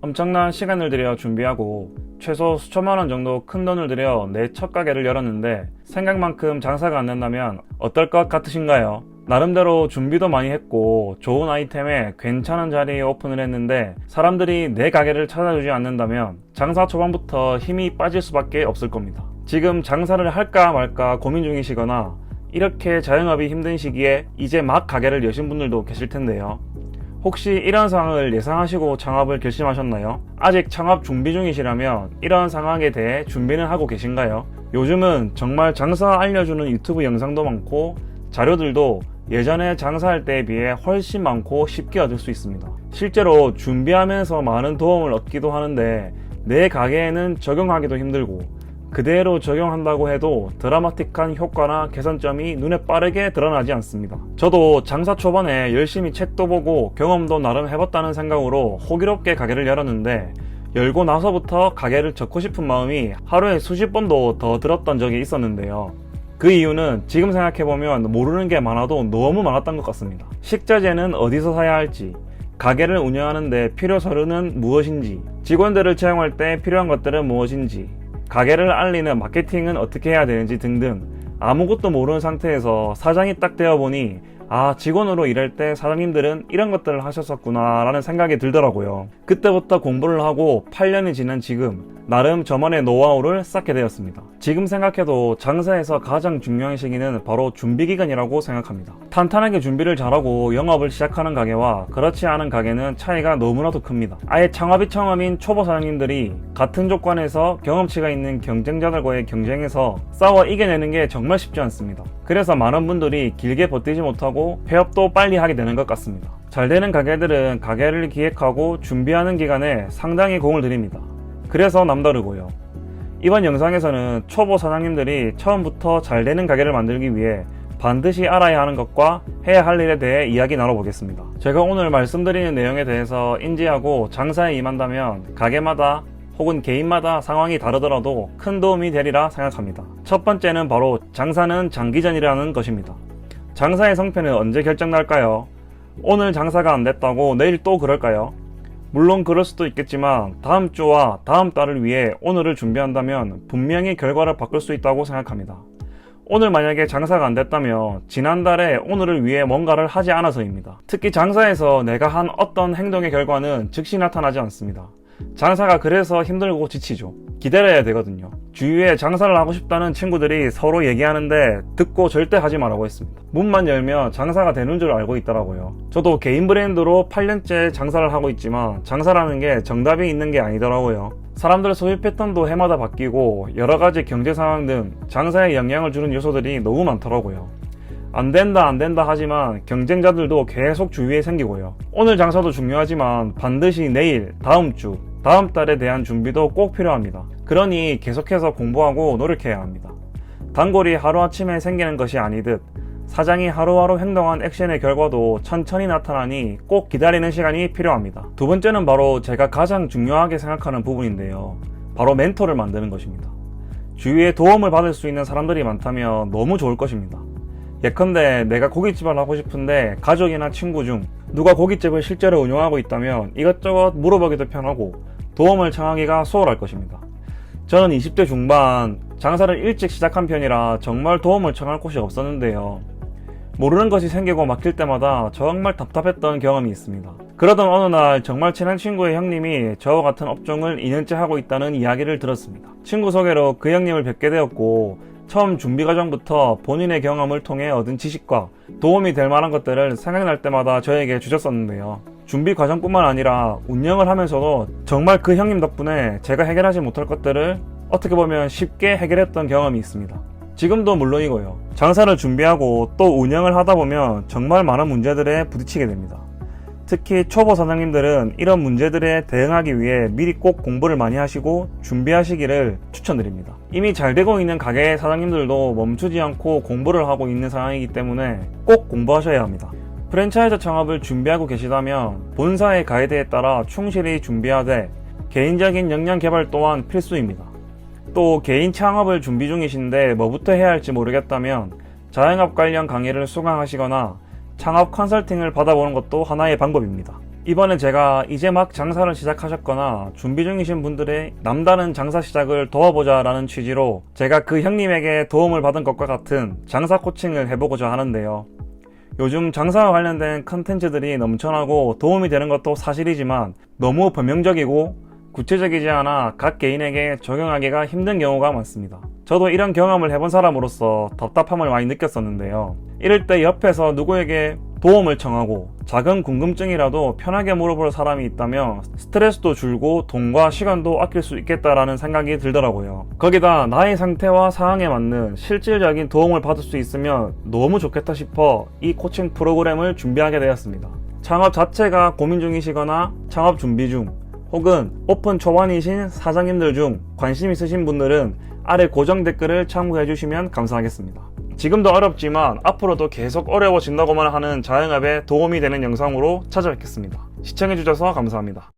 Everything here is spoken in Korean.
엄청난 시간을 들여 준비하고 최소 수천만 원 정도 큰 돈을 들여 내 첫 가게를 열었는데 생각만큼 장사가 안 된다면 어떨 것 같으신가요? 나름대로 준비도 많이 했고 좋은 아이템에 괜찮은 자리에 오픈을 했는데 사람들이 내 가게를 찾아주지 않는다면 장사 초반부터 힘이 빠질 수밖에 없을 겁니다. 지금 장사를 할까 말까 고민 중이시거나 이렇게 자영업이 힘든 시기에 이제 막 가게를 여신 분들도 계실 텐데요. 혹시 이런 상황을 예상하시고 창업을 결심하셨나요? 아직 창업 준비 중이시라면 이런 상황에 대해 준비는 하고 계신가요? 요즘은 정말 장사 알려주는 유튜브 영상도 많고 자료들도 예전에 장사할 때에 비해 훨씬 많고 쉽게 얻을 수 있습니다. 실제로 준비하면서 많은 도움을 얻기도 하는데 내 가게에는 적용하기도 힘들고 그대로 적용한다고 해도 드라마틱한 효과나 개선점이 눈에 빠르게 드러나지 않습니다. 저도 장사 초반에 열심히 책도 보고 경험도 나름 해봤다는 생각으로 호기롭게 가게를 열었는데 열고 나서부터 가게를 접고 싶은 마음이 하루에 수십 번도 더 들었던 적이 있었는데요. 그 이유는 지금 생각해보면 모르는 게 많아도 너무 많았던 것 같습니다. 식자재는 어디서 사야 할지, 가게를 운영하는데 필요 서류는 무엇인지, 직원들을 채용할 때 필요한 것들은 무엇인지, 가게를 알리는 마케팅은 어떻게 해야 되는지 등등 아무것도 모르는 상태에서 사장이 딱 되어보니 직원으로 일할 때 사장님들은 이런 것들을 하셨었구나 라는 생각이 들더라고요. 그때부터 공부를 하고 8년이 지난 지금 나름 저만의 노하우를 쌓게 되었습니다. 지금 생각해도 장사에서 가장 중요한 시기는 바로 준비기간이라고 생각합니다. 탄탄하게 준비를 잘하고 영업을 시작하는 가게와 그렇지 않은 가게는 차이가 너무나도 큽니다. 아예 창업이 처음인 초보 사장님들이 같은 조건에서 경험치가 있는 경쟁자들과의 경쟁에서 싸워 이겨내는 게 정말 쉽지 않습니다. 그래서 많은 분들이 길게 버티지 못하고 폐업도 빨리 하게 되는 것 같습니다. 잘 되는 가게들은 가게를 기획하고 준비하는 기간에 상당히 공을 들입니다. 그래서 남다르고요. 이번 영상에서는 초보 사장님들이 처음부터 잘 되는 가게를 만들기 위해 반드시 알아야 하는 것과 해야 할 일에 대해 이야기 나눠보겠습니다. 제가 오늘 말씀드리는 내용에 대해서 인지하고 장사에 임한다면 가게마다 혹은 개인마다 상황이 다르더라도 큰 도움이 되리라 생각합니다. 첫 번째는 바로 장사는 장기전이라는 것입니다. 장사의 성패는 언제 결정날까요? 오늘 장사가 안 됐다고 내일 또 그럴까요? 물론 그럴 수도 있겠지만 다음 주와 다음 달을 위해 오늘을 준비한다면 분명히 결과를 바꿀 수 있다고 생각합니다. 오늘 만약에 장사가 안 됐다면 지난달에 오늘을 위해 뭔가를 하지 않아서입니다. 특히 장사에서 내가 한 어떤 행동의 결과는 즉시 나타나지 않습니다. 장사가 그래서 힘들고 지치죠. 기다려야 되거든요. 주위에 장사를 하고 싶다는 친구들이 서로 얘기하는데 듣고 절대 하지 말라고 했습니다. 문만 열면 장사가 되는 줄 알고 있더라고요. 저도 개인 브랜드로 8년째 장사를 하고 있지만 장사라는 게 정답이 있는 게 아니더라고요. 사람들의 소비 패턴도 해마다 바뀌고 여러가지 경제 상황 등 장사에 영향을 주는 요소들이 너무 많더라고요. 안 된다 하지만 경쟁자들도 계속 주위에 생기고요. 오늘 장사도 중요하지만 반드시 내일, 다음 주, 다음 달에 대한 준비도 꼭 필요합니다. 그러니 계속해서 공부하고 노력해야 합니다. 단골이 하루아침에 생기는 것이 아니듯 사장이 하루하루 행동한 액션의 결과도 천천히 나타나니 꼭 기다리는 시간이 필요합니다. 두 번째는 바로 제가 가장 중요하게 생각하는 부분인데요. 바로 멘토를 만드는 것입니다. 주위에 도움을 받을 수 있는 사람들이 많다면 너무 좋을 것입니다. 예컨대 내가 고깃집을 하고 싶은데 가족이나 친구 중 누가 고깃집을 실제로 운영하고 있다면 이것저것 물어보기도 편하고 도움을 청하기가 수월할 것입니다. 저는 20대 중반 장사를 일찍 시작한 편이라 정말 도움을 청할 곳이 없었는데요. 모르는 것이 생기고 막힐 때마다 정말 답답했던 경험이 있습니다. 그러던 어느 날 정말 친한 친구의 형님이 저와 같은 업종을 2년째 하고 있다는 이야기를 들었습니다. 친구 소개로 그 형님을 뵙게 되었고 처음 준비 과정부터 본인의 경험을 통해 얻은 지식과 도움이 될 만한 것들을 생각날 때마다 저에게 주셨었는데요. 준비 과정뿐만 아니라 운영을 하면서도 정말 그 형님 덕분에 제가 해결하지 못할 것들을 어떻게 보면 쉽게 해결했던 경험이 있습니다. 지금도 물론이고요. 장사를 준비하고 또 운영을 하다 보면 정말 많은 문제들에 부딪히게 됩니다. 특히 초보 사장님들은 이런 문제들에 대응하기 위해 미리 꼭 공부를 많이 하시고 준비하시기를 추천드립니다. 이미 잘 되고 있는 가게 사장님들도 멈추지 않고 공부를 하고 있는 상황이기 때문에 꼭 공부하셔야 합니다. 프랜차이즈 창업을 준비하고 계시다면 본사의 가이드에 따라 충실히 준비하되 개인적인 역량 개발 또한 필수입니다. 또 개인 창업을 준비 중이신데 뭐부터 해야 할지 모르겠다면 자영업 관련 강의를 수강하시거나 창업 컨설팅을 받아보는 것도 하나의 방법입니다. 이번에 제가 이제 막 장사를 시작하셨거나 준비 중이신 분들의 남다른 장사 시작을 도와보자 라는 취지로 제가 그 형님에게 도움을 받은 것과 같은 장사 코칭을 해보고자 하는데요. 요즘 장사와 관련된 컨텐츠들이 넘쳐나고 도움이 되는 것도 사실이지만 너무 변명적이고 구체적이지 않아 각 개인에게 적용하기가 힘든 경우가 많습니다. 저도 이런 경험을 해본 사람으로서 답답함을 많이 느꼈었는데요. 이럴 때 옆에서 누구에게 도움을 청하고 작은 궁금증이라도 편하게 물어볼 사람이 있다면 스트레스도 줄고 돈과 시간도 아낄 수 있겠다라는 생각이 들더라고요. 거기다 나의 상태와 상황에 맞는 실질적인 도움을 받을 수 있으면 너무 좋겠다 싶어 이 코칭 프로그램을 준비하게 되었습니다. 창업 자체가 고민 중이시거나 창업 준비 중 혹은 오픈 초반이신 사장님들 중 관심 있으신 분들은 아래 고정 댓글을 참고해 주시면 감사하겠습니다. 지금도 어렵지만 앞으로도 계속 어려워진다고만 하는 자영업에 도움이 되는 영상으로 찾아뵙겠습니다. 시청해 주셔서 감사합니다.